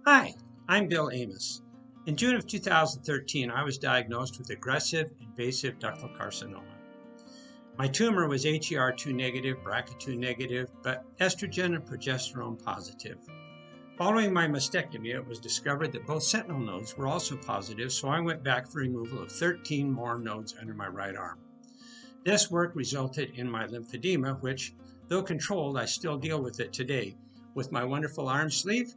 Hi, I'm Bill Amos. In June of 2013, I was diagnosed with aggressive invasive ductal carcinoma. My tumor was HER2 negative, BRCA2 negative, but estrogen and progesterone positive. Following my mastectomy, it was discovered that both sentinel nodes were also positive, so I went back for removal of 13 more nodes under my right arm. This work resulted in my lymphedema, which, though controlled, I still deal with it today. With my wonderful arm sleeve,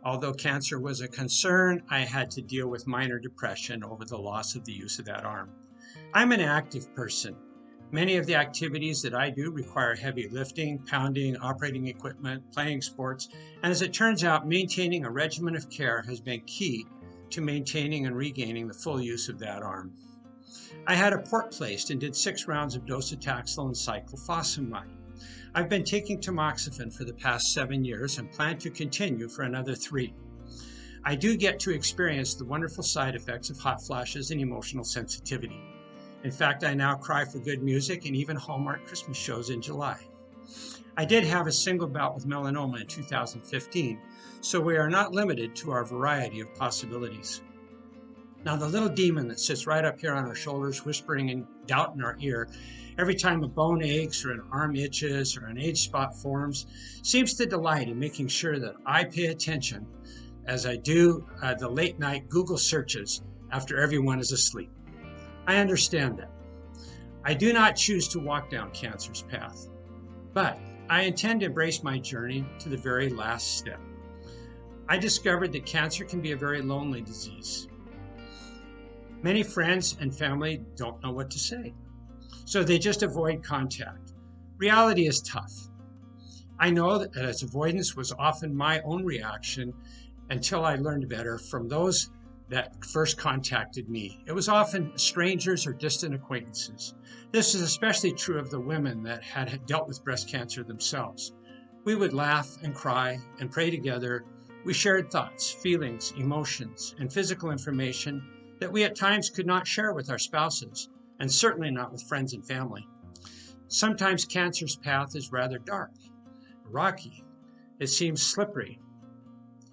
although cancer was a concern, I had to deal with minor depression over the loss of the use of that arm. I'm an active person. Many of the activities that I do require heavy lifting, pounding, operating equipment, playing sports, and as it turns out, maintaining a regimen of care has been key to maintaining and regaining the full use of that arm. I had a port placed and did 6 rounds of docetaxel and cyclophosphamide. I've been taking tamoxifen for the past 7 years and plan to continue for another 3. I do get to experience the wonderful side effects of hot flashes and emotional sensitivity. In fact, I now cry for good music and even Hallmark Christmas shows in July. I did have a single bout with melanoma in 2015, so we are not limited to our variety of possibilities. Now, the little demon that sits right up here on our shoulders, whispering and doubt in our ear every time a bone aches or an arm itches or an age spot forms, seems to delight in making sure that I pay attention as I do the late night Google searches after everyone is asleep. I understand that. I do not choose to walk down cancer's path, but I intend to embrace my journey to the very last step. I discovered that cancer can be a very lonely disease. Many friends and family don't know what to say, so they just avoid contact. Reality is tough. I know that as avoidance was often my own reaction until I learned better from those that first contacted me. It was often strangers or distant acquaintances. This is especially true of the women that had dealt with breast cancer themselves. We would laugh and cry and pray together. We shared thoughts, feelings, emotions, and physical information that we at times could not share with our spouses, and certainly not with friends and family. Sometimes cancer's path is rather dark, rocky. It seems slippery,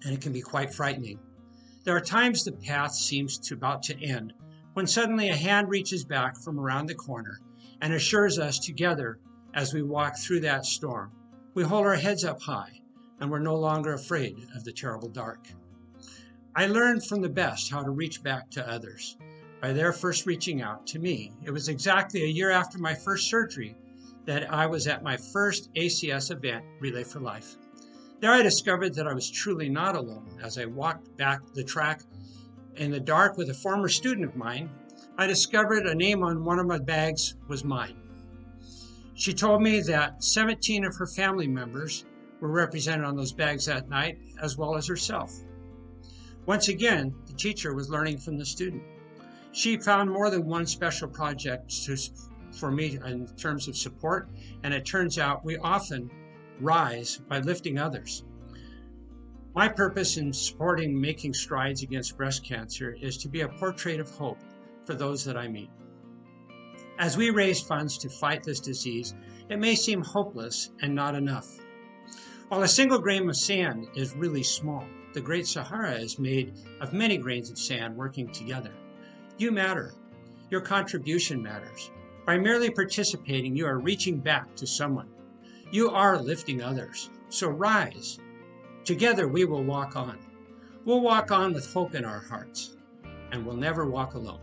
and it can be quite frightening. There are times the path seems about to end, when suddenly a hand reaches back from around the corner and assures us together as we walk through that storm. We hold our heads up high, and we're no longer afraid of the terrible dark. I learned from the best how to reach back to others by their first reaching out to me. It was exactly a year after my first surgery that I was at my first ACS event, Relay for Life. There I discovered that I was truly not alone. As I walked back the track in the dark with a former student of mine, I discovered a name on one of my bags was mine. She told me that 17 of her family members were represented on those bags that night, as well as herself. Once again, the teacher was learning from the student. She found more than one special project for me in terms of support, and it turns out we often rise by lifting others. My purpose in supporting making strides against breast cancer is to be a portrait of hope for those that I meet. As we raise funds to fight this disease, it may seem hopeless and not enough. While a single grain of sand is really small, the Great Sahara is made of many grains of sand working together. You matter. Your contribution matters. By merely participating, you are reaching back to someone. You are lifting others. So rise. Together we will walk on. We'll walk on with hope in our hearts, and we'll never walk alone.